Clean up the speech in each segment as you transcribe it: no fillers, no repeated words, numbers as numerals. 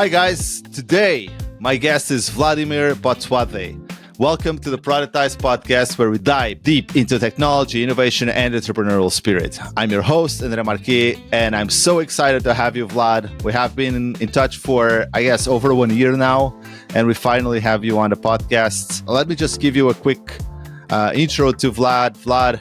Hi guys, today my guest is Vladimer Botsvadze. Welcome to the Productized podcast, where we dive deep into technology, innovation, and entrepreneurial spirit. I'm your host, Andre Marquet, and I'm so excited to have you, Vlad. We have been in touch for, over 1 year now, and we finally have you on the podcast. Let me just give you a quick intro to Vlad. Vlad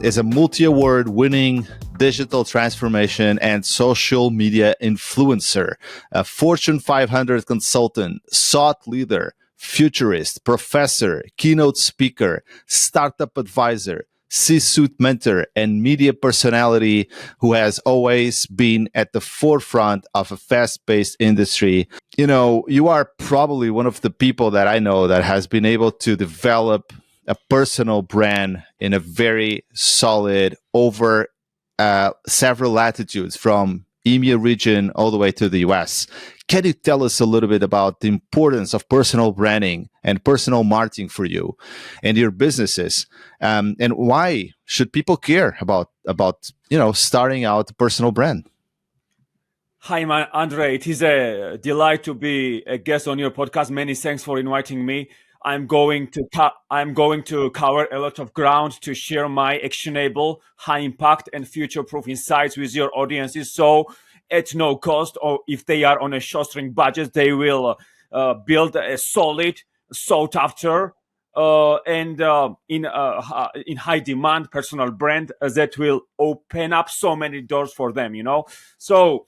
is a multi-award winning digital transformation and social media influencer, a Fortune 500 consultant, thought leader, futurist, professor, keynote speaker, startup advisor, C-suite mentor, and media personality who has always been at the forefront of a fast-paced industry. You know, you are probably one of the people that I know that has been able to develop a personal brand in a very solid over several latitudes, from EMEA region all the way to the US. Can you tell us a little bit about the importance of personal branding and personal marketing for you and your businesses, and why should people care about starting out a personal brand? Hi, Andre. It is a delight to be a guest on your podcast. Many thanks for inviting me. I'm going to cover a lot of ground to share my actionable, high impact, and future-proof insights with your audiences. So, at no cost, or if they are on a shoestring budget, they will build a solid, sought after, and in high demand personal brand that will open up so many doors for them. So.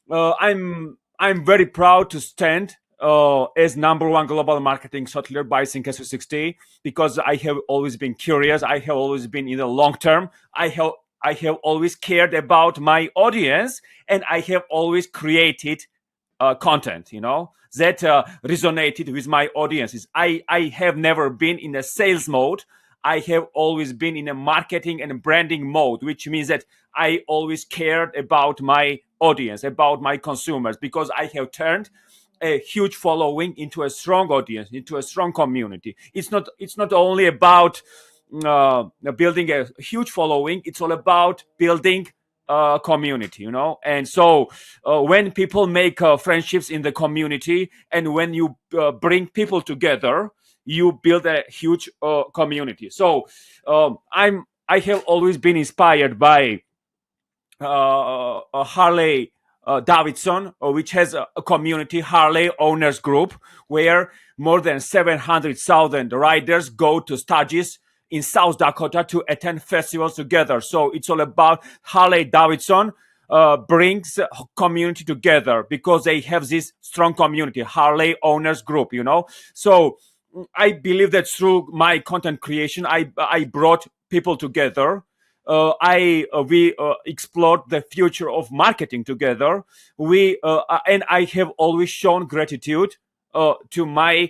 I'm very proud to stand as number one global marketing thought leader by Think 360, because I have always been curious. I have always been in the long term. I have always cared about my audience, and I have always created content, that resonated with my audiences. I have never been in a sales mode. I have always been in a marketing and branding mode, which means that I always cared about my audience, about my consumers, because I have turned a huge following into a strong audience, into a strong community. It's not only about building a huge following. It's all about building a community, And so when people make friendships in the community, and when you bring people together, you build a huge community. So I have always been inspired by Harley Davidson, which has a community, Harley Owners Group, where more than 700,000 riders go to stages in South Dakota to attend festivals together. So it's all about Harley Davidson brings community together because they have this strong community, Harley Owners Group, So I believe that through my content creation, I brought people together. We explored the future of marketing together. And I have always shown gratitude to my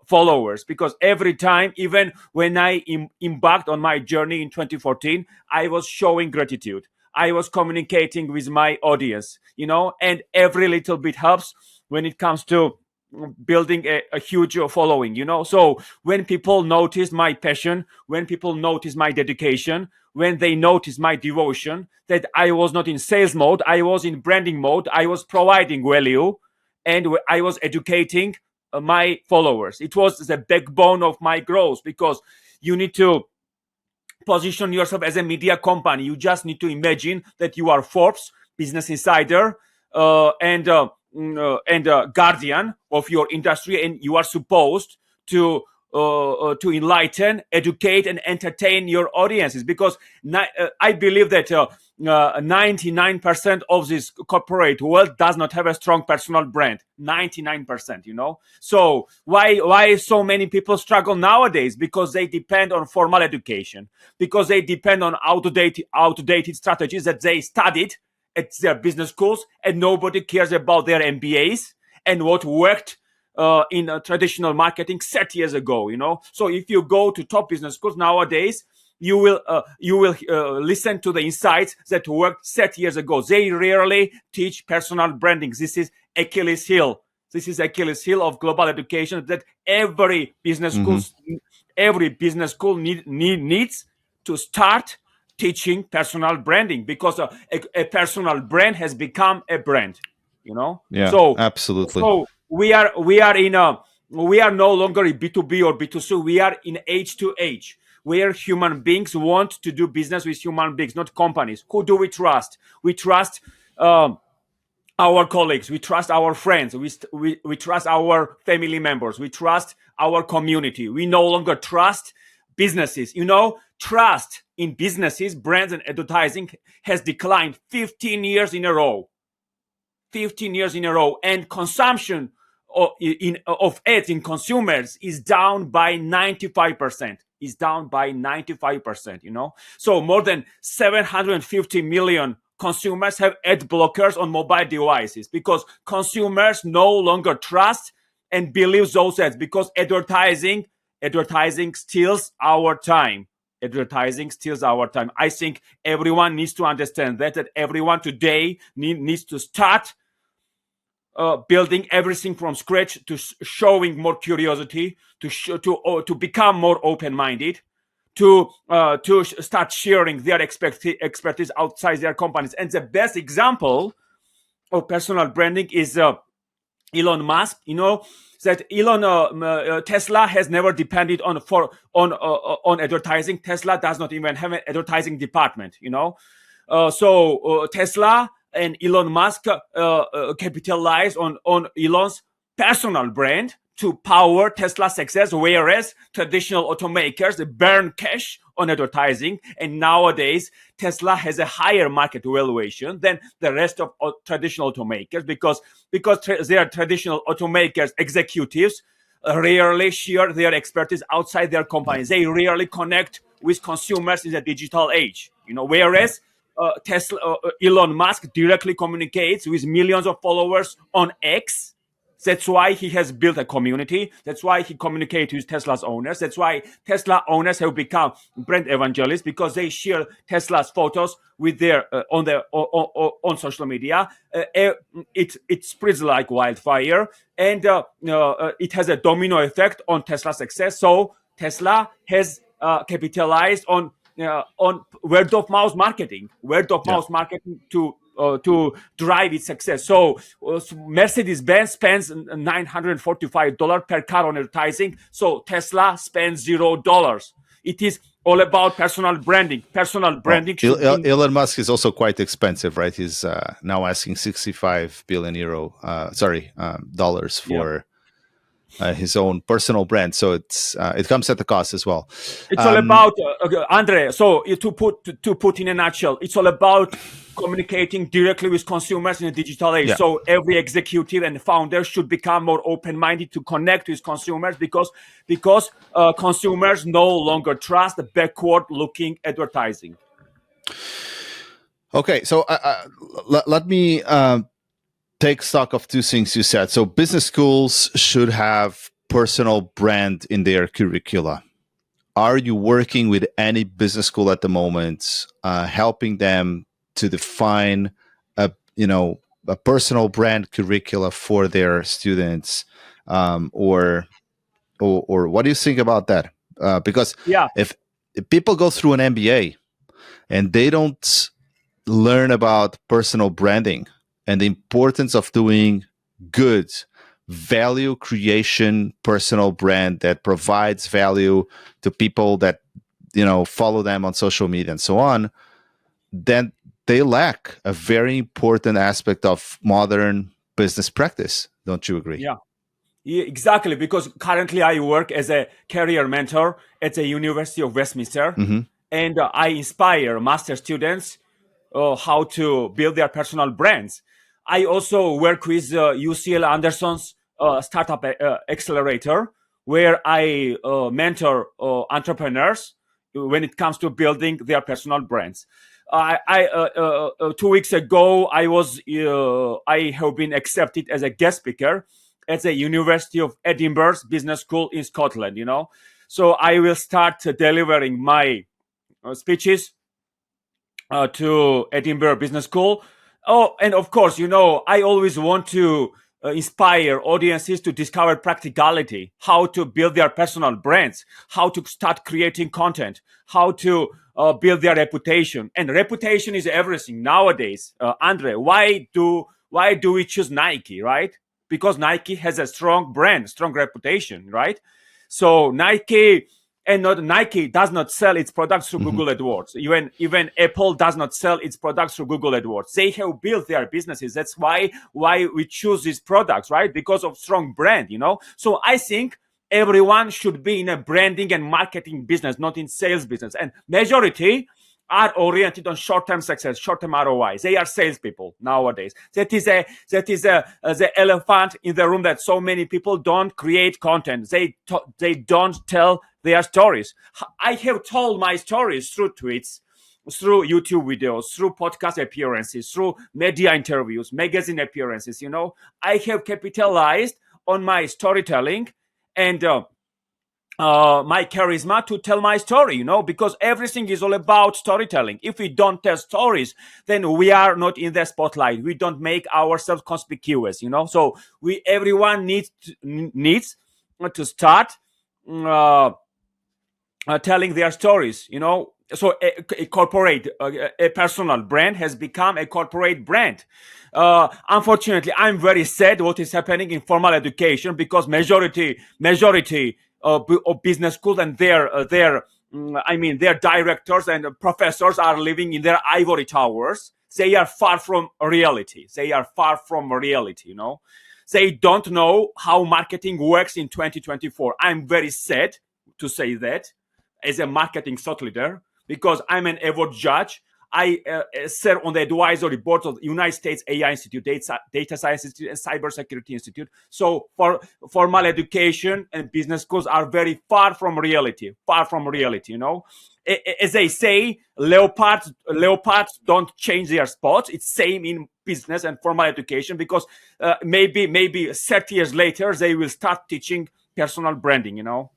followers, because every time, even when I embarked on my journey in 2014, I was showing gratitude. I was communicating with my audience, and every little bit helps when it comes to building a huge following, So when people notice my passion, when people notice my dedication, when they notice my devotion, that I was not in sales mode, I was in branding mode, I was providing value, and I was educating my followers. It was the backbone of my growth, because you need to position yourself as a media company. You just need to imagine that you are Forbes, Business Insider, and guardian of your industry, and you are supposed to enlighten, educate, and entertain your audiences, because I believe that 99% of this corporate world does not have a strong personal brand. 99%, So why so many people struggle nowadays? Because they depend on formal education, because they depend on outdated strategies that they studied at their business schools, and nobody cares about their MBAs and what worked in traditional marketing 30 years ago. So if you go to top business schools nowadays, you will listen to the insights that worked 30 years ago. They rarely teach personal branding. This is Achilles heel. This is Achilles heel of global education, that every business school needs to start teaching personal branding, because a personal brand has become a brand. Yeah, So absolutely. so we are no longer in B2B or B2C. We are in age to age, where human beings want to do business with human beings, not companies. Who do we trust? We trust our colleagues. We trust our friends. We trust our family members. We trust our community. We no longer trust businesses. Trust in businesses, brands, and advertising has declined 15 years in a row. 15 years in a row, and consumption of ads in consumers is down by 95%. Is down by 95%. So more than 750 million consumers have ad blockers on mobile devices because consumers no longer trust and believe those ads, because advertising steals our time. Advertising steals our time. I think everyone needs to understand that everyone today needs to start building everything from scratch, to showing more curiosity, to become more open-minded, to start sharing their expertise outside their companies. And the best example of personal branding is Elon Musk. That Tesla has never depended on advertising. Tesla does not even have an advertising department. So Tesla and Elon Musk capitalize on Elon's personal brand to power Tesla's success, whereas traditional automakers burn cash on advertising. And nowadays, Tesla has a higher market valuation than the rest of traditional automakers because they are traditional automakers executives rarely share their expertise outside their companies. They rarely connect with consumers in the digital age. Whereas Elon Musk directly communicates with millions of followers on X. That's why he has built a community. That's why he communicates with Tesla's owners. That's why Tesla owners have become brand evangelists, because they share Tesla's photos with their on social media. It spreads like wildfire, and it has a domino effect on Tesla's success. So Tesla has capitalized on word of mouth marketing, Yeah. to drive its success. So Mercedes-Benz spends $945 per car on advertising. So Tesla spends $0. It is all about personal branding. Personal Well, branding should be Elon Musk is also quite expensive, right? He's now asking 65 billion euro, dollars yeah. for his own personal brand. So it comes at the cost as well. It's all about Andre. So to put in a nutshell, it's all about communicating directly with consumers in a digital age. Yeah. So every executive and founder should become more open-minded to connect with consumers, because consumers no longer trust the backward-looking advertising. Okay, so let me take stock of two things you said. So business schools should have personal brand in their curricula. Are you working with any business school at the moment, helping them to define a personal brand curricula for their students, or what do you think about that? Because Yeah. if people go through an MBA and they don't learn about personal branding and the importance of doing good value creation personal brand that provides value to people that follow them on social media and so on, then they lack a very important aspect of modern business practice. Don't you agree? Yeah, exactly. Because currently I work as a career mentor at the University of Westminster, Mm-hmm. and I inspire master students how to build their personal brands. I also work with UCL Anderson's startup accelerator, where I mentor entrepreneurs when it comes to building their personal brands. 2 weeks ago, I have been accepted as a guest speaker at the University of Edinburgh's Business School in Scotland. So I will start delivering my speeches to Edinburgh Business School. Oh, and of course, I always want to inspire audiences to discover practicality, how to build their personal brands, how to start creating content, how to build their reputation. And reputation is everything nowadays. Andre, Why do we choose Nike, right? Because Nike has a strong brand, strong reputation, right? So Nike and not Nike does not sell its products through Mm-hmm. Google AdWords. Even Apple does not sell its products through Google AdWords. They have built their businesses. That's why we choose these products, right? Because of strong brand, So I think everyone should be in a branding and marketing business, not in sales business. And majority are oriented on short-term success, short-term ROI. They are salespeople nowadays. That is the elephant in the room, that so many people don't create content. They don't tell their stories. I have told my stories through tweets, through YouTube videos, through podcast appearances, through media interviews, magazine appearances. I have capitalized on my storytelling and my charisma to tell my story, because everything is all about storytelling. If we don't tell stories, then we are not in the spotlight. We don't make ourselves conspicuous, So everyone needs to start uh, telling their stories, So a corporate, a personal brand has become a corporate brand. Unfortunately, I'm very sad what is happening in formal education, because majority of business schools and their directors and professors are living in their ivory towers. They are far from reality. They don't know how marketing works in 2024. I'm very sad to say that, as a marketing thought leader, because I'm an award judge. I serve on the advisory board of the United States AI Institute, Data Science Institute, and Cybersecurity Institute. So for formal education and business schools are very far from reality, As they say, leopards don't change their spots. It's same in business and formal education, because maybe 30 years later, they will start teaching personal branding, All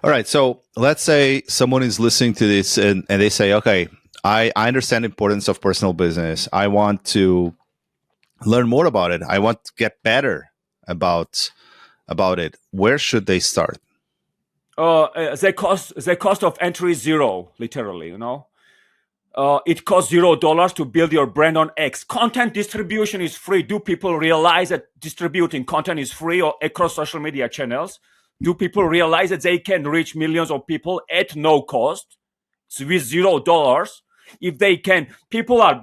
right. So let's say someone is listening to this and they say, okay, I understand the importance of personal business. I want to learn more about it. I want to get better about it. Where should they start? The cost of entry is zero, literally, it costs $0 to build your brand on X. Content distribution is free. Do people realize that distributing content is free or across social media channels? Do people realize that they can reach millions of people at no cost with $0? If they can, people are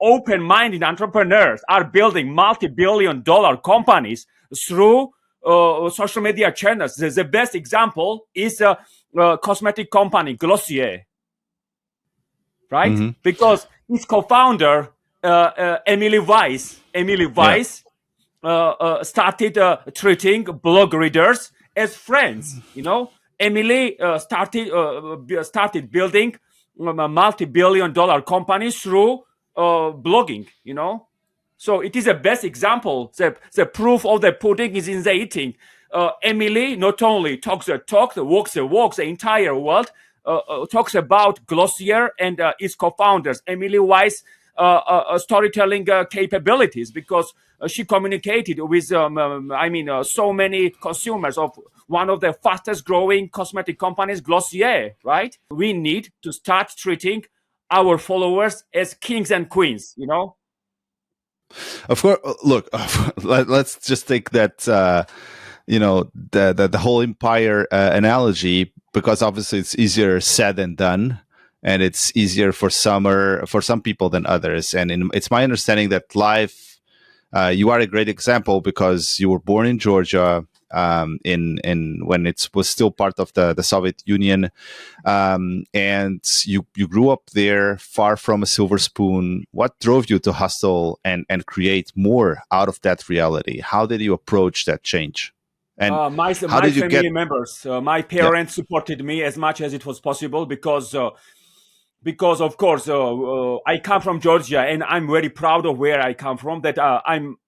open-minded entrepreneurs are building multi-billion-dollar companies through social media channels. The best example is a cosmetic company, Glossier, right? Mm-hmm. Because his co-founder, Emily Weiss, Yeah. started treating blog readers as friends. Emily started building a multi-billion-dollar companies through blogging. So it is the best example. The proof of the pudding is in the eating. Emily not only talks the talk, walks the walk, the entire world talks about Glossier and its co-founders, Emily Weiss, storytelling capabilities, because she communicated with, so many consumers of one of the fastest growing cosmetic companies, Glossier, right? We need to start treating our followers as kings and queens, Of course. Look, let's just take that. The whole empire analogy, because obviously it's easier said than done, and it's easier for some people than others. And it's my understanding that life, you are a great example because you were born in Georgia, in when it was still part of the Soviet Union, and you grew up there, far from a silver spoon. What drove you to hustle and create more out of that reality? How did you approach that change? And how My did you get? family members, my Yeah. parents supported me as much as it was possible, because of course I come from Georgia, and I'm very proud of where I come from. That I'm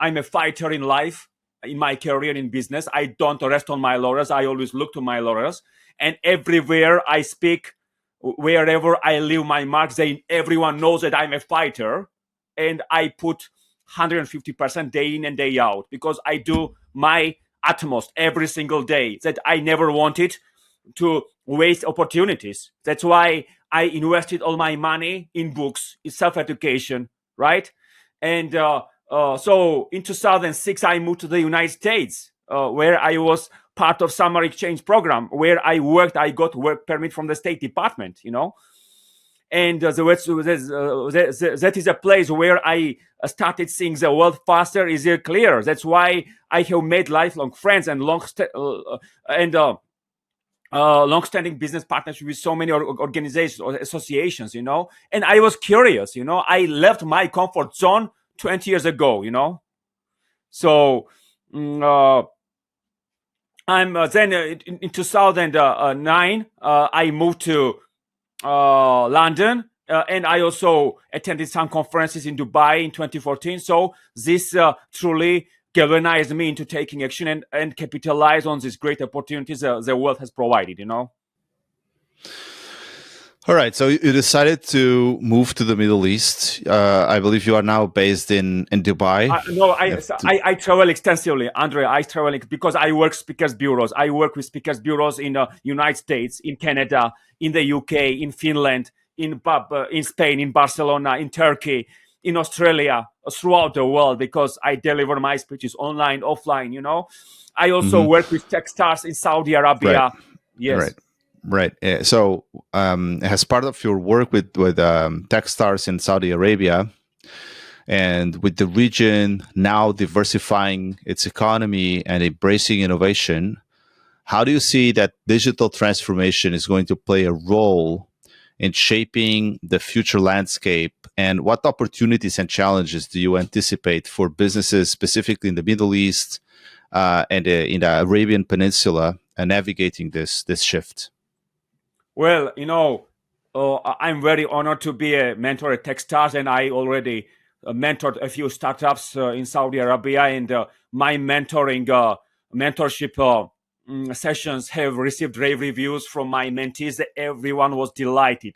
a fighter in life, in my career, in business. I don't rest on my laurels. I always look to my laurels, and everywhere I speak, wherever I leave my mark, everyone knows that I'm a fighter, and I put 150% day in and day out, because I do my utmost every single day. That I never wanted to waste opportunities. That's why I invested all my money in books, in self-education, right? And so in 2006, I moved to the United States, where I was part of summer exchange program, where I worked. I got work permit from the State Department, and that is a place where I started seeing the world faster, easier, clearer. That's why I have made lifelong friends and long-standing business partnership with so many organizations or associations, And I was curious, I left my comfort zone 20 years ago, So I'm then in 2009, I moved to London, and I also attended some conferences in Dubai in 2014. So this truly galvanized me into taking action and capitalize on these great opportunities the world has provided, All right. So you decided to move to the Middle East. I believe you are now based in Dubai. No, I travel extensively, Andre. I travel because I work speakers bureaus. I work with speakers bureaus in the United States, in Canada, in the UK, in Finland, in Spain, in Barcelona, in Turkey, in Australia, throughout the world, because I deliver my speeches online, offline. I also work with TechStars in Saudi Arabia. Right. Yes. Right. So, as part of your work with TechStars in Saudi Arabia, and with the region now diversifying its economy and embracing innovation, how do you see that digital transformation is going to play a role in shaping the future landscape? And what opportunities and challenges do you anticipate for businesses, specifically in the Middle East and in the Arabian Peninsula, navigating this shift? Well, I'm very honored to be a mentor at TechStars, and I already mentored a few startups in Saudi Arabia, and my mentorship sessions have received rave reviews from my mentees. Everyone was delighted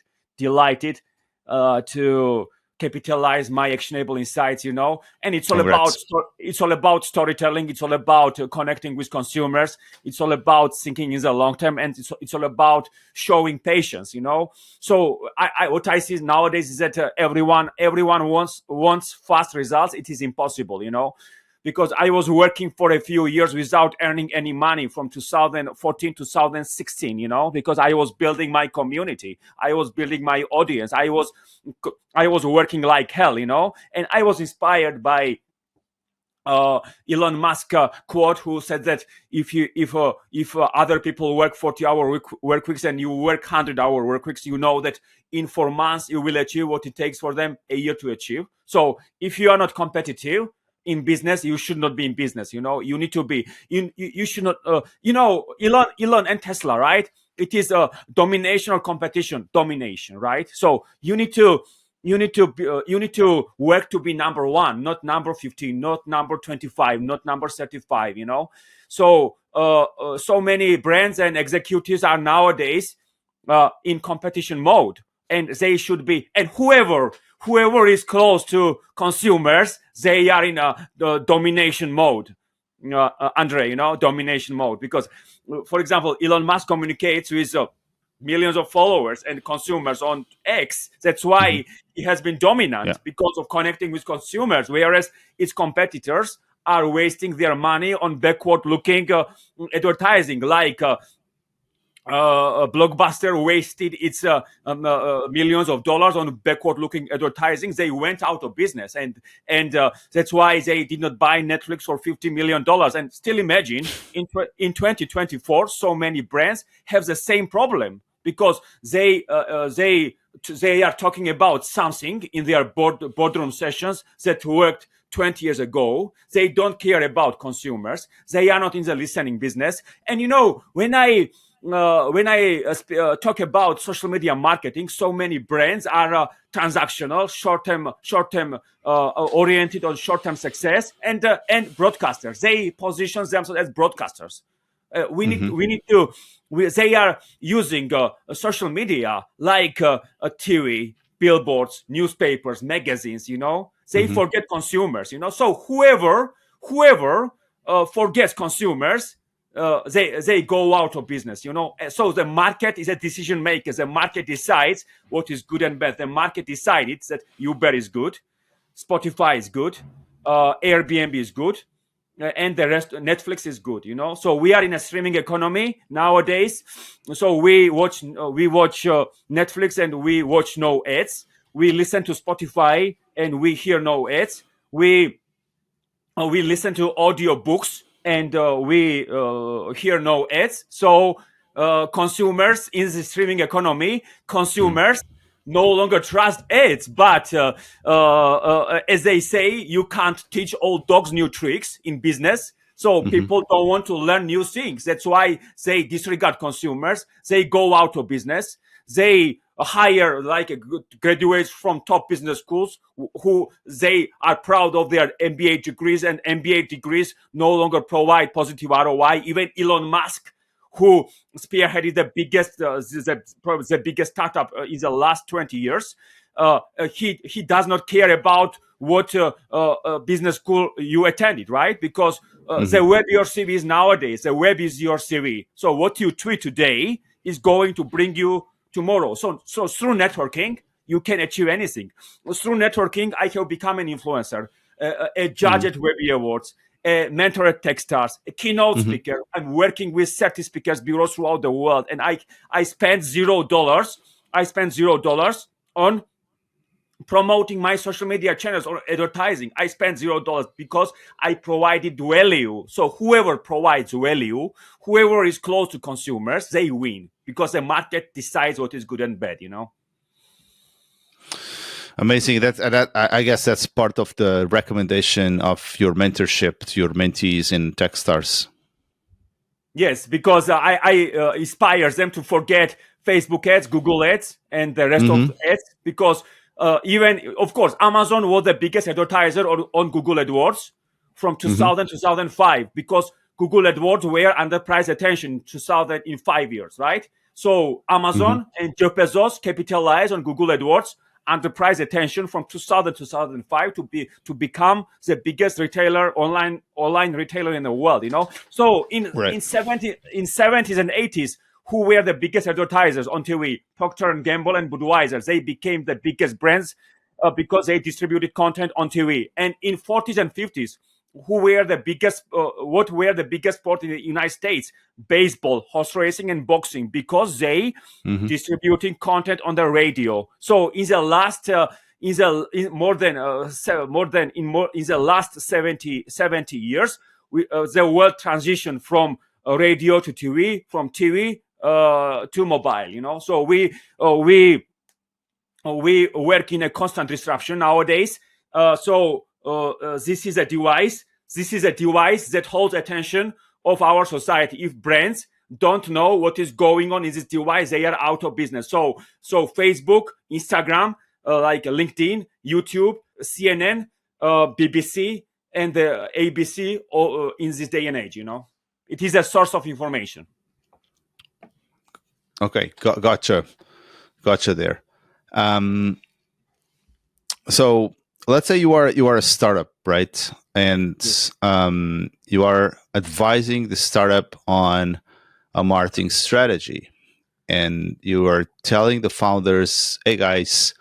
to capitalize my actionable insights, and it's all about storytelling. It's all about connecting with consumers. It's all about thinking in the long term, and it's all about showing patience, So what I see nowadays is that everyone wants fast results. It is impossible, because I was working for a few years without earning any money from 2014 to 2016, because I was building my community. I was building my audience. I was working like hell, and I was inspired by Elon Musk quote, who said that if other people work 40-hour work weeks and you work 100-hour work weeks, you know that in 4 months you will achieve what it takes for them a year to achieve. So if you are not competitive in business, you should not be in business. You need to be. You should not. Elon and Tesla, right? It is a domination or competition. Domination, right? So you need to work to be number one, not number 15, not number 25, not number 35. So so many brands and executives are nowadays in competition mode, and they should be. And whoever is close to consumers, they are in the domination mode. Andre, domination mode, because, for example, Elon Musk communicates with millions of followers and consumers on X. That's why he has been dominant, because of connecting with consumers, whereas its competitors are wasting their money on backward-looking advertising, like Blockbuster wasted its millions of dollars on backward-looking advertising. They went out of business, and that's why they did not buy Netflix for $50 million. And still, imagine in 2024, so many brands have the same problem, because they are talking about something in their boardroom sessions that worked 20 years ago. They don't care about consumers. They are not in the listening business. And when I talk about social media marketing, so many brands are transactional, short-term oriented on short-term success, and broadcasters. They position themselves as broadcasters. They are using social media like TV, billboards, newspapers, magazines. They forget consumers. So whoever forgets consumers, they go out of business. So the market is a decision maker. The market decides what is good and bad. The market decided that Uber is good. Spotify is good, Airbnb is good, and the rest, Netflix is good. So we are in a streaming economy nowadays. So we watch Netflix and we watch no ads. We listen to Spotify and we hear no ads. We listen to audio books and we hear no ads. So consumers in the streaming economy, consumers no longer trust ads. But as they say, you can't teach old dogs new tricks in business. So Mm-hmm. people don't want to learn new things. That's why they disregard consumers. They go out of business. They hire like graduates from top business schools who they are proud of their MBA degrees, and MBA degrees no longer provide positive ROI. Even Elon Musk, who spearheaded the biggest startup in the last 20 years, he does not care about what business school you attended, right? Because the web your CV is nowadays. The web is your CV. So what you tweet today is going to bring you tomorrow. So through networking, you can achieve anything. Through networking, I have become an influencer, a judge at Webby Awards, a mentor at TechStars, a keynote speaker. I'm working with 30 speakers bureaus throughout the world, and I spent $0. I spent $0 on promoting my social media channels or advertising. I spent $0 because I provided value. So whoever provides value, whoever is close to consumers, they win, because the market decides what is good and bad. Amazing. I guess that's part of the recommendation of your mentorship to your mentees in TechStars. Yes, because I inspire them to forget Facebook ads, Google ads, and the rest of ads. Because even, of course, Amazon was the biggest advertiser on Google AdWords from 2000 to 2005, because Google AdWords were under price attention 2000 in 5 years, right? So Amazon and Jeff Bezos capitalized on Google AdWords under price attention from 2000 to 2005 to become the biggest online retailer in the world. So in 70s and 80s, who were the biggest advertisers on TV? Procter and Gamble and Budweiser. They became the biggest brands because they distributed content on TV. And in 40s and 50s, who were the biggest? What were the biggest sport in the United States? Baseball, horse racing, and boxing, because they distributing content on the radio. So in the last in the last 70 years, the world transitioned from radio to TV, from TV to mobile. So we work in a constant disruption nowadays. This is a device. This is a device that holds attention of our society. If brands don't know what is going on in this device, they are out of business. So Facebook, Instagram, like LinkedIn, YouTube, CNN, BBC, and the ABC in this day and age. It is a source of information. Okay, gotcha there. So let's say you are a startup, right? And you are advising the startup on a marketing strategy, and you are telling the founders, hey guys,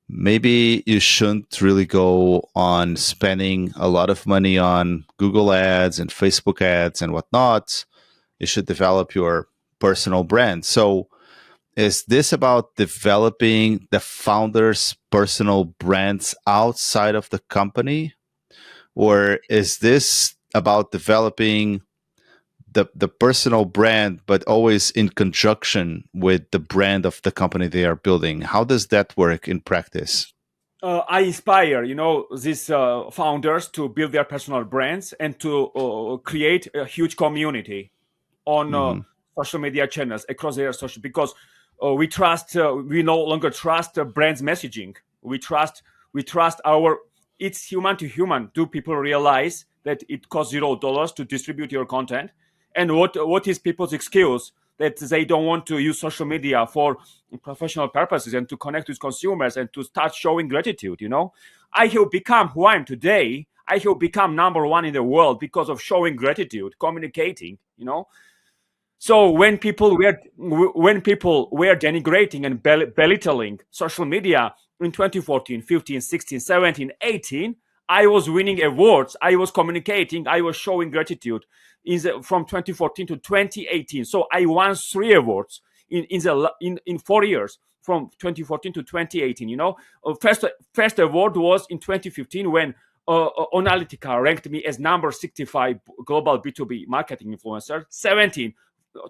maybe you shouldn't really go on spending a lot of money on Google ads and Facebook ads and whatnot. You should develop your personal brand. So is this about developing the founder's personal brands outside of the company? Or is this about developing the personal brand, but always in conjunction with the brand of the company they are building? How does that work in practice? I inspire, these founders to build their personal brands and to create a huge community on social media channels across their social, because we no longer trust brands messaging. We trust it's human to human. Do people realize that it costs $0 to distribute your content? And what is people's excuse that they don't want to use social media for professional purposes and to connect with consumers and to start showing gratitude? I have become who I am today. I have become number one in the world because of showing gratitude, communicating. So when people were denigrating and belittling social media in 2014, 15, 16, 17, 18, I was winning awards. I was communicating. I was showing gratitude from 2014 to 2018. So I won 3 awards in 4 years from 2014 to 2018. First award was in 2015 when Analytica ranked me as number 65 global B2B marketing influencer, 17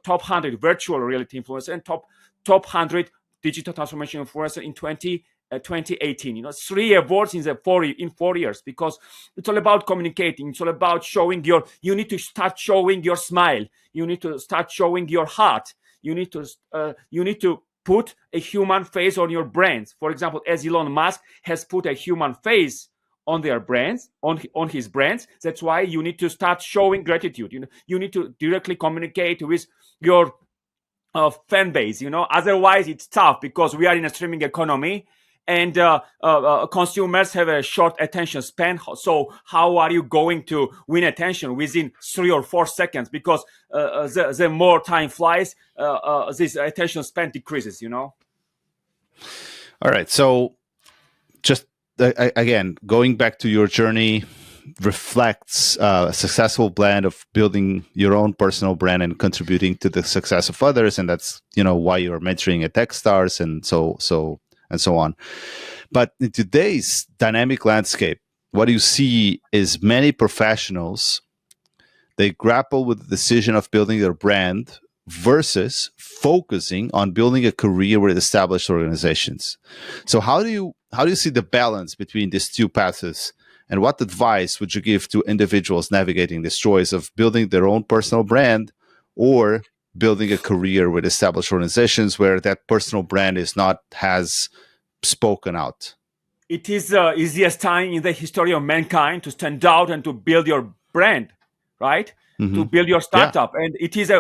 top 100 virtual reality influencer, and top 100 digital transformation influencer in 2018. 3 awards in 4 years, because it's all about communicating. It's all about showing you need to start showing your smile. You need to start showing your heart. You need to put a human face on your brands. For example, as Elon Musk has put a human face on their brands, on his brands. That's why you need to start showing gratitude. You need to directly communicate with your fan base. Otherwise it's tough, because we are in a streaming economy, and consumers have a short attention span. So how are you going to win attention within 3 or 4 seconds? Because the more time flies, this attention span decreases. All right. So just again, going back to your journey reflects a successful blend of building your own personal brand and contributing to the success of others, and that's why you're mentoring at TechStars and so on. But in today's dynamic landscape, what you see is many professionals, they grapple with the decision of building their brand versus focusing on building a career with established organizations. So how do you see the balance between these two paths, and what advice would you give to individuals navigating this choice of building their own personal brand or building a career with established organizations where that personal brand is not as spoken out? It is the easiest time in the history of mankind to stand out and to build your brand, right? To Mm-hmm. build your Yeah. startup. And it is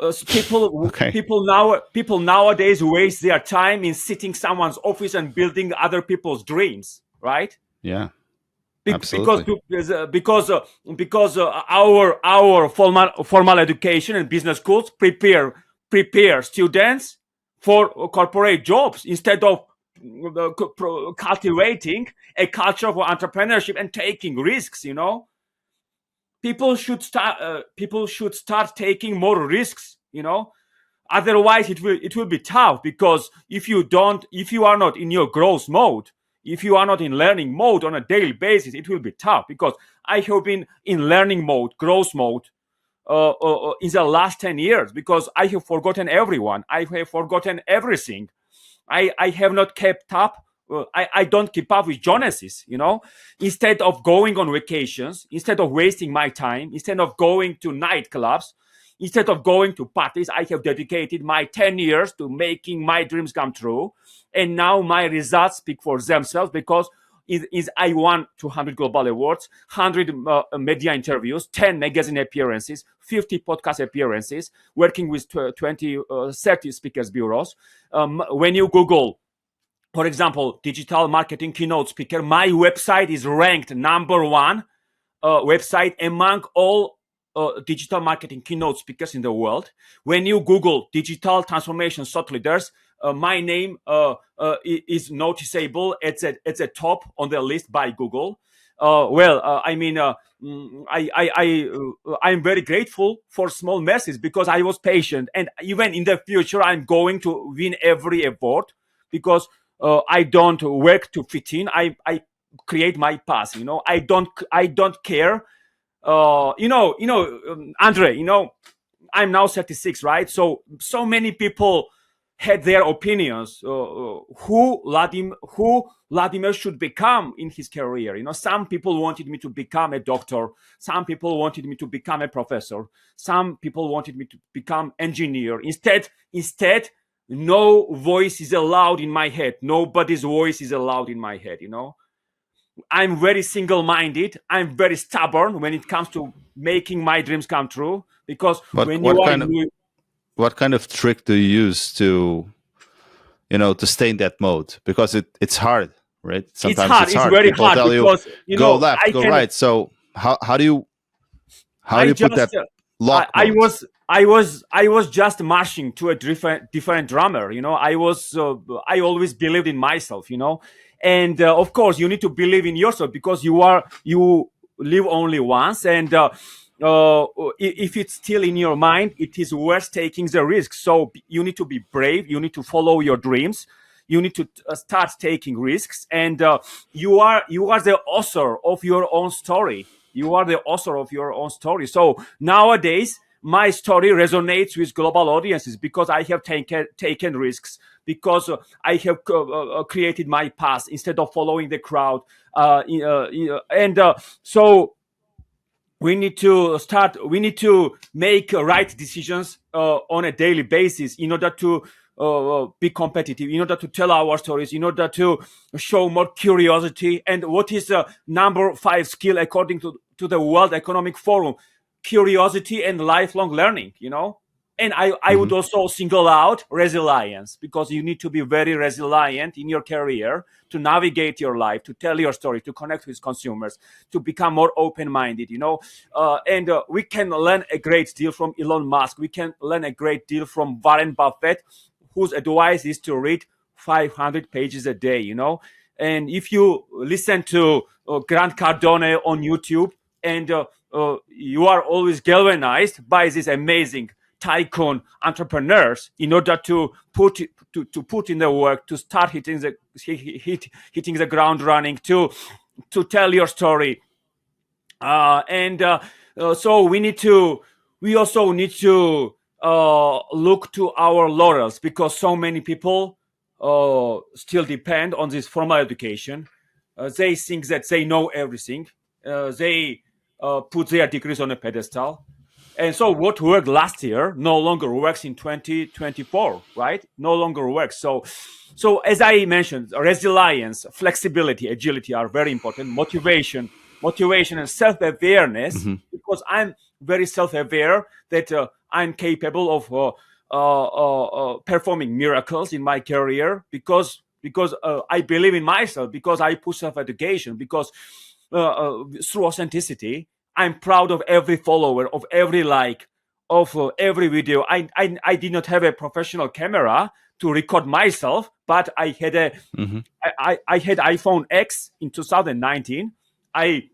Okay. people nowadays waste their time in sitting someone's office and building other people's dreams, right? Yeah. Because Absolutely. our formal education and business schools prepare students for corporate jobs, instead of cultivating a culture of entrepreneurship and taking risks. People should start taking more risks. Otherwise it will be tough, because if you are not in your growth mode, if you are not in learning mode on a daily basis, it will be tough. Because I have been in learning mode, growth mode, in the last 10 years, because I have forgotten everyone. I have forgotten everything. I have not kept up. I don't keep up with Jonas's. Instead of going on vacations, instead of wasting my time, instead of going to nightclubs, instead of going to parties, I have dedicated my 10 years to making my dreams come true. And now my results speak for themselves, because I won 200 global awards, 100 media interviews, 10 magazine appearances, 50 podcast appearances, working with 30 speakers bureaus. When you Google, for example, digital marketing keynote speaker, my website is ranked number one website among all digital marketing keynote speakers in the world. When you Google digital transformation thought leaders, my name is noticeable. It's at the top on the list by Google. I'm very grateful for small messes, because I was patient, and even in the future, I'm going to win every award, because I don't work to fit in. I create my path. I don't care. Andre, I'm now 36, right? So many people had their opinions, who Vladimir should become in his career. Some people wanted me to become a doctor. Some people wanted me to become a professor. Some people wanted me to become engineer. Instead, no voice is allowed in my head. Nobody's voice is allowed in my head. I'm very single-minded. I'm very stubborn when it comes to making my dreams come true. Because What when you what are kind in of what kind of trick do you use to stay in that mode? Because it's hard, right? it's Sometimes hard. it's It's hard. very People hard, tell you because go left, I go can. right. So how do you I put just that? I, Lock I mode. was I was just marching to a different drummer. I always believed in myself. And of course you need to believe in yourself because you live only once. And if it's still in your mind, it is worth taking the risk. So you need to be brave. You need to follow your dreams. You need to start taking risks. And you are the author of your own story. You are the author of your own story. So nowadays, my story resonates with global audiences because I have taken risks, because I have created my path instead of following the crowd. And so we need to make right decisions on a daily basis in order to be competitive, in order to tell our stories, in order to show more curiosity. And what is the number 5 skill according to the World Economic Forum? Curiosity and lifelong learning. And I would Mhm. also single out resilience, because you need to be very resilient in your career to navigate your life, to tell your story, to connect with consumers, to become more open-minded. And we can learn a great deal from Elon Musk. We can learn a great deal from Warren Buffett, whose advice is to read 500 pages a day. And if you listen to Grant Cardone on YouTube, and you are always galvanized by these amazing tycoon entrepreneurs in order to put in the work, to start hitting the ground running, to tell your story. And so we also need to look to our laurels, because so many people still depend on this formal education. They think that they know everything. They put their degrees on a pedestal. And so what worked last year no longer works in 2024, right? No longer works. So as I mentioned, resilience, flexibility, agility are very important. Motivation and self-awareness, Mhm. because I'm very self-aware that I'm capable of performing miracles in my career, because I believe in myself, because I push self-education, because through authenticity, I'm proud of every follower, of every like, of every video. I did not have a professional camera to record myself, but Mhm. I had iPhone X in 2019. I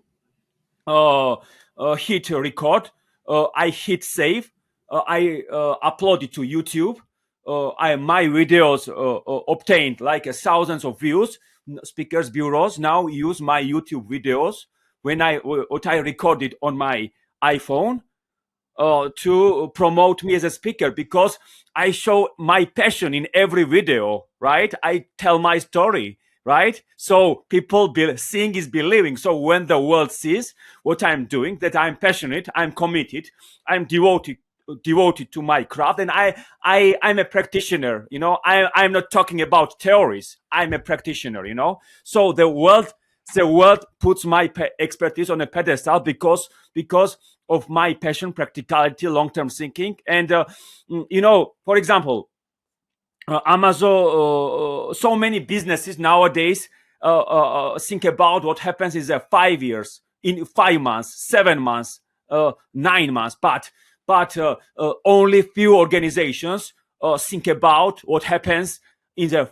hit record. I hit save. I upload it to YouTube. My videos obtained like thousands of views. Speakers bureaus now use my YouTube videos when what I recorded on my iPhone to promote me as a speaker, because I show my passion in every video, right? I tell my story, right? So people seeing is believing. So when the world sees what I'm doing, that I'm passionate, I'm committed, I'm devoted to my craft, and I'm a practitioner. I'm not talking about theories. I'm a practitioner. So the world puts my expertise on a pedestal, because of my passion, practicality, long-term thinking. And for example, Amazon, so many businesses nowadays think about what happens in 5 years, in 5 months, 7 months, 9 months. But only few organizations think about what happens in the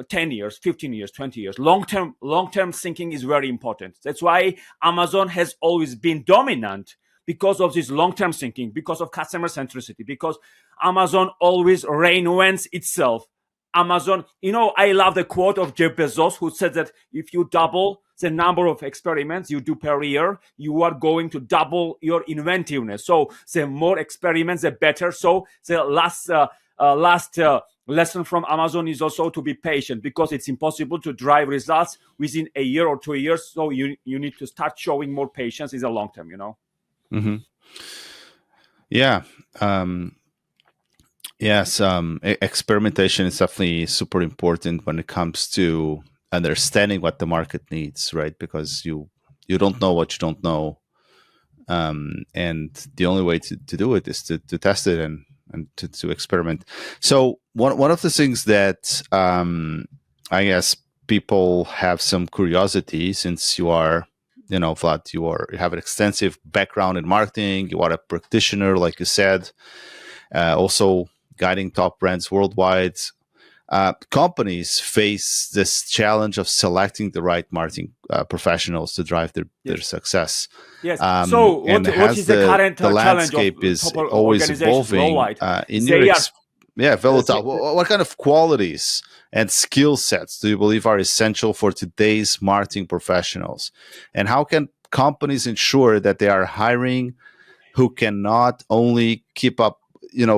10 years, 15 years, 20 years. Long term thinking is very important. That's why Amazon has always been dominant, because of this long-term thinking, because of customer centricity, because Amazon always reinvents itself. Amazon, I love the quote of Jeff Bezos, who said that if you double the number of experiments you do per year, you are going to double your inventiveness. So the more experiments, the better. So the last lesson from Amazon is also to be patient, because it's impossible to drive results within a year or 2 years. So you need to start showing more patience in the long term. Mhm. Yeah. Um, yes. Experimentation is definitely super important when it comes to understanding what the market needs, right? Because you don't know what you don't know, and the only way to do it is to test it and to experiment. So one of the things that I guess people have some curiosity, since you are Vlad, you have an extensive background in marketing. You are a practitioner, like you said, also guiding top brands worldwide. Companies face this challenge of selecting the right marketing professionals to drive their Yes. success. Yes. So And what as is the current the challenge of landscape is top always organizations evolving, worldwide? in your They are Velotal, what kind of qualities and skill sets do you believe are essential for today's marketing professionals? And how can companies ensure that they are hiring who can not only keep up,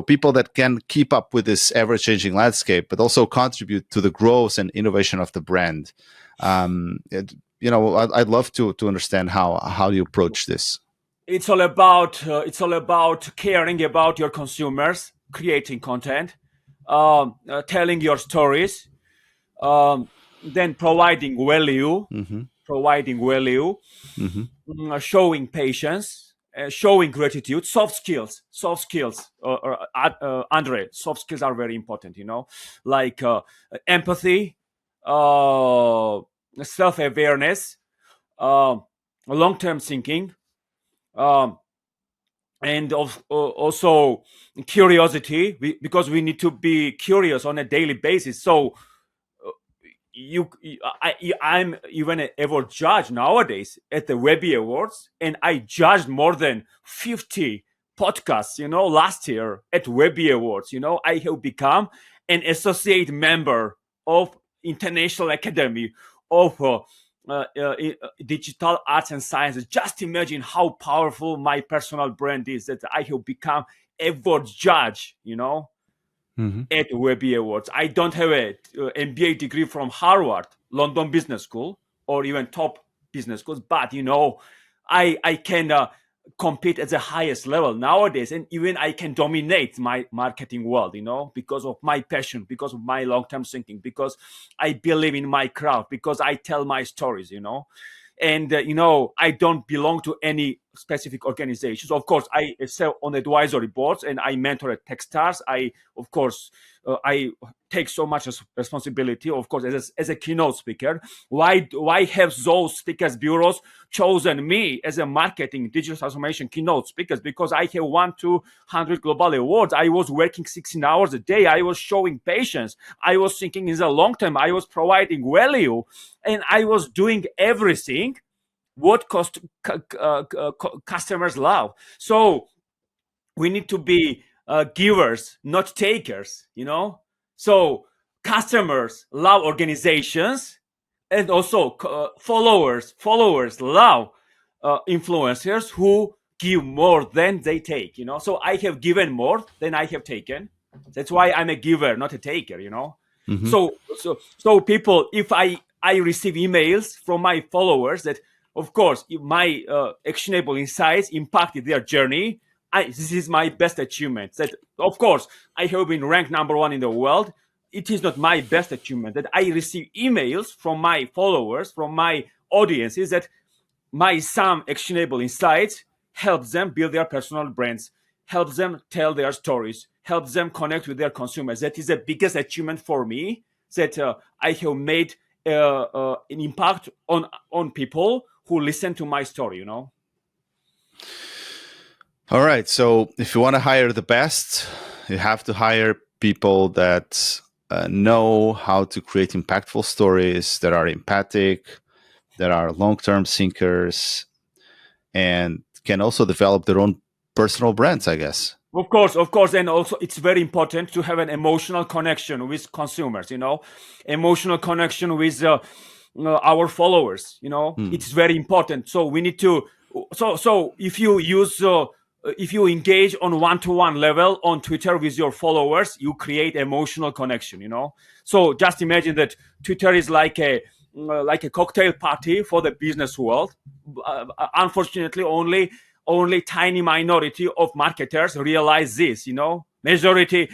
people that can keep up with this ever-changing landscape, but also contribute to the growth and innovation of the brand? I'd love to understand how you approach this. it's all about caring about your consumers, creating content, telling your stories, then Mm-hmm. providing value, Mm-hmm. showing patience, showing gratitude, soft skills. Andre, soft skills are very important. Like empathy, uh, self-awareness, uh, long-term thinking, um, and also curiosity, because we need to be curious on a daily basis. So I'm even an award judge nowadays at the Webby Awards, and I judged more than 50 podcasts, last year at Webby Awards. I have become an associate member of International Academy of Digital Arts and Sciences. Just imagine how powerful my personal brand is, that I have become award judge, Mm-hmm. at Webby Awards. I don't have a MBA degree from Harvard, London Business School, or even top business schools, but I can compete at the highest level nowadays, and even I can dominate my marketing world, because of my passion, because of my long-term thinking, because I believe in my crowd, because I tell my stories, and I don't belong to any specific organizations. Of course, I serve on advisory boards and I mentor at TechStars. I take so much responsibility, of course, as a keynote speaker. Why have those speakers bureaus chosen me as a marketing digital transformation keynote speakers? Because I have won 200 global awards. I was working 16 hours a day. I was showing patience. I was thinking in the long term. I was providing value, and I was doing everything what customers love. So we need to be givers, not takers. So customers love organizations, and also followers love influencers who give more than they take. So I have given more than I have taken. That's why I'm a giver, not a taker. Mm-hmm. So people, if I receive emails from my followers that, of course, if my actionable insights impacted their journey, this is my best achievement. That, of course, I have been ranked number one in the world. It is not my best achievement that I receive emails from my followers, from my audiences, that my some actionable insights helps them build their personal brands, helps them tell their stories, helps them connect with their consumers. That is the biggest achievement for me, that I have made an impact on people who listen to my story. All right. So if you want to hire the best, you have to hire people that know how to create impactful stories, that are empathic, that are long-term thinkers, and can also develop their own personal brands, I guess. Of course, and also it's very important to have an emotional connection with consumers. Emotional connection with our followers. Hmm. It's very important. So we need to. So if you engage on one-to-one level on Twitter with your followers, you create emotional connection. So just imagine that Twitter is like a cocktail party for the business world. Unfortunately, only tiny minority of marketers realize this. Majority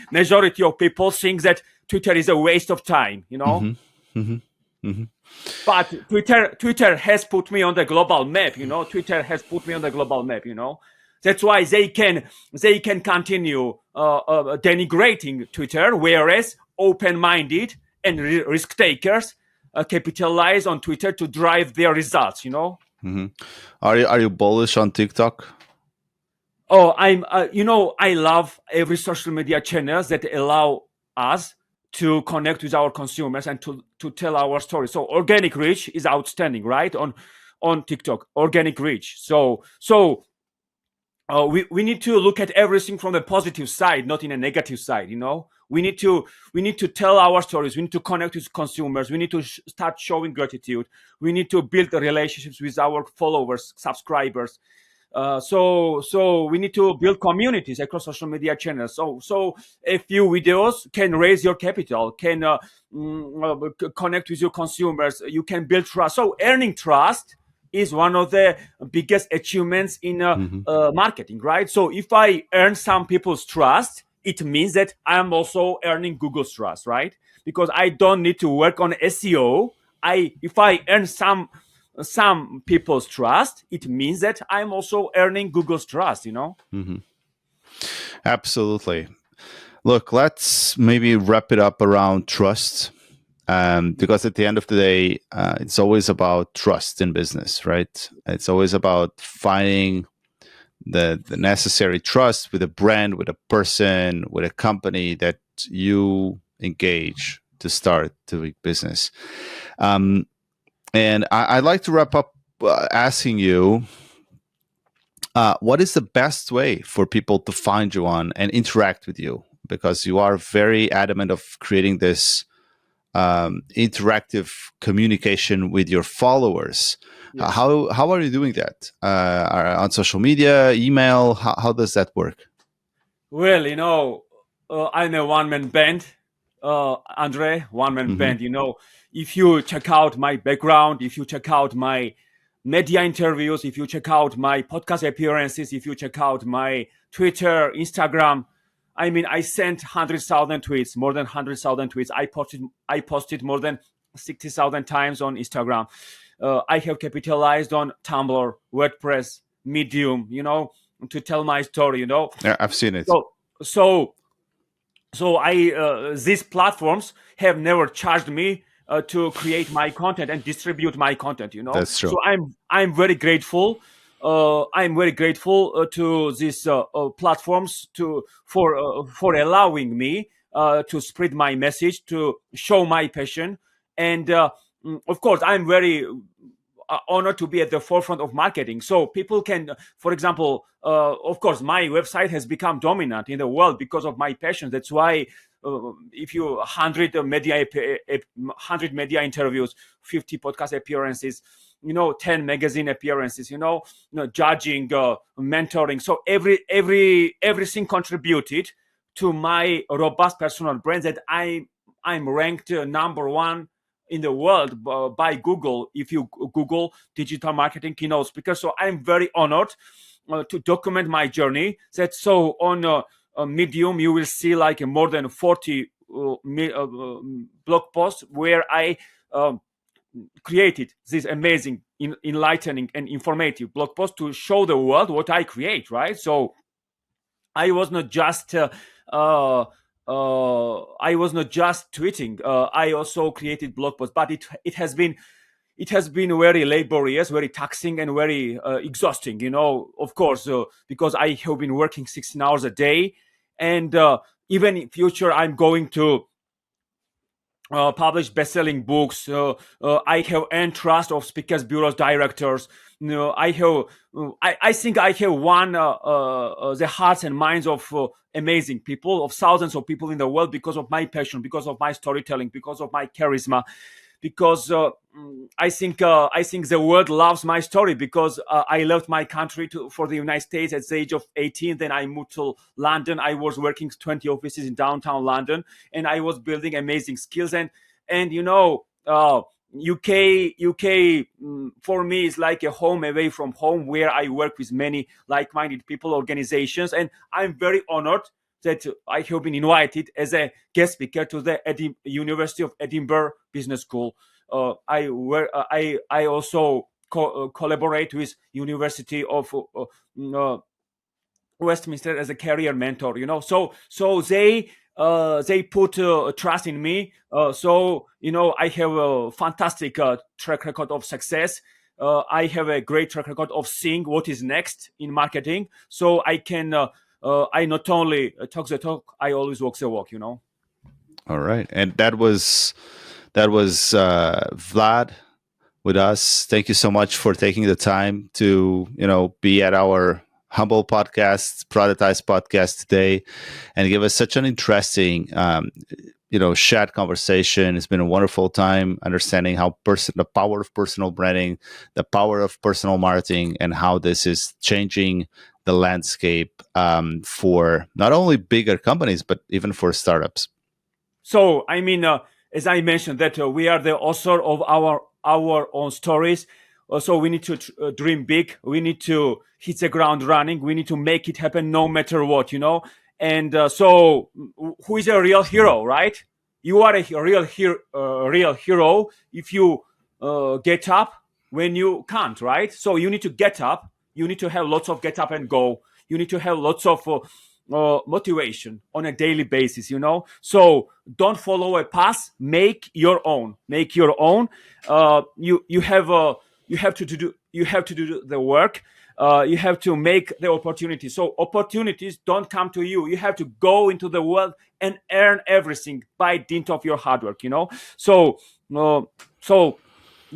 of people think that Twitter is a waste of time. Mm-hmm. Mm-hmm. Mm-hmm. But Twitter has put me on the global map. Twitter has put me on the global map. That's why they can continue denigrating Twitter, whereas open-minded and risk takers capitalize on Twitter to drive their results. Hmm. Are you bullish on TikTok? Oh, I love every social media channels that allow us to connect with our consumers and to tell our story. So organic reach is outstanding, right? On TikTok, organic reach. We need to look at everything from the positive side, not in a negative side. We need to tell our stories. We need to connect with consumers. We need to start showing gratitude. We need to build the relationships with our followers, subscribers. So we need to build communities across social media channels. So a few videos can raise your capital, can connect with your consumers. You can build trust. So earning trust is one of the biggest achievements in Hmm. marketing, right? So if I earn some people's trust, it means that I am also earning Google's trust, right? Because I don't need to work on SEO. If I earn some people's trust, it means that I'm also earning Google's trust. Hmm. Absolutely. Look, let's maybe wrap it up around trust. Because at the end of the day, it's always about trust in business, right? It's always about finding the necessary trust with a brand, with a person, with a company that you engage to start doing business. Um, and I'd like to wrap up asking you, what is the best way for people to find you on and interact with you? Because you are very adamant of creating this interactive communication with your followers. Yes. How are you doing that? On social media, email? How does that work? Well, I'm a one-man band, Andre, one-man Hmm. band. If you check out my background, if you check out my media interviews, if you check out my podcast appearances, if you check out my Twitter, Instagram, I mean, I sent 100,000 tweets, more than 100,000 tweets. I posted more than 60,000 times on Instagram. I have capitalized on Tumblr, WordPress, Medium, to tell my story. Yeah, I've seen it. So so so I these platforms have never charged me to create my content and distribute my content. That's So true. I'm very grateful. I'm very grateful to these platforms for allowing me to spread my message, to show my passion, and of course I'm very honored to be at the forefront of marketing. So people can, for example, of course, my website has become dominant in the world because of my passion. That's why if you 100 media interviews, 50 podcast appearances, 10 magazine appearances, judging, mentoring. So everything contributed to my robust personal brand that I'm ranked number one in the world by Google. If you Google digital marketing keynote speaker, so I'm very honored to document my journey. That so on Medium you will see like more than 40 blog posts where I created this amazing, enlightening, and informative blog post to show the world what I create. Right, so I was not just uh, I was not just tweeting. I also created blog posts, but it has been very laborious, very taxing, and very exhausting. Of course, because I have been working 16 hours a day, and even in future, I'm going to publish best-selling books. I have earned trust of speakers bureaus directors. I think I have won the hearts and minds of amazing people, of thousands of people in the world, because of my passion, because of my storytelling, because of my charisma, because I think the world loves my story, because I left my country for the United States at the age of 18. Then I moved to London. I was working 20 offices in downtown London, and I was building amazing skills. And UK for me is like a home away from home, where I work with many like-minded people, organizations, and I'm very honored that I have been invited as a guest speaker to the University of Edinburgh Business School. I also collaborate with University of Westminster as a career mentor. So they put trust in me. So I have a fantastic track record of success. I have a great track record of seeing what is next in marketing. So I can, I not only talk the talk, I always walk the walk, All right. And that was Vlad with us. Thank you so much for taking the time to, be at our humble podcast, Productized podcast today, and give us such an interesting, chat conversation. It's been a wonderful time understanding how the power of personal branding, the power of personal marketing, and how this is changing the landscape for not only bigger companies but even for startups. So, I mean, as I mentioned, that we are the author of our own stories. So we need to dream big. We need to hit the ground running. We need to make it happen no matter what, And so, who is a real hero, right? You are a real hero if you get up when you can't, right? So you need to get up. You need to have lots of get up and go. You need to have lots of motivation on a daily basis, So don't follow a path. Make your own. Make your own. You have to do the work. You have to make the opportunity. So opportunities don't come to you. You have to go into the world and earn everything by dint of your hard work. So so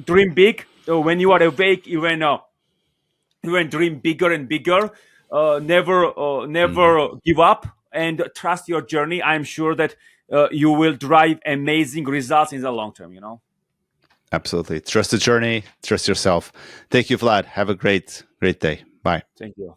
dream big. When you are awake, even dream bigger and bigger. Never give up and trust your journey. I'm sure that you will drive amazing results in the long term. Absolutely. Trust the journey, trust yourself. Thank you, Vlad. Have a great day. Bye. Thank you.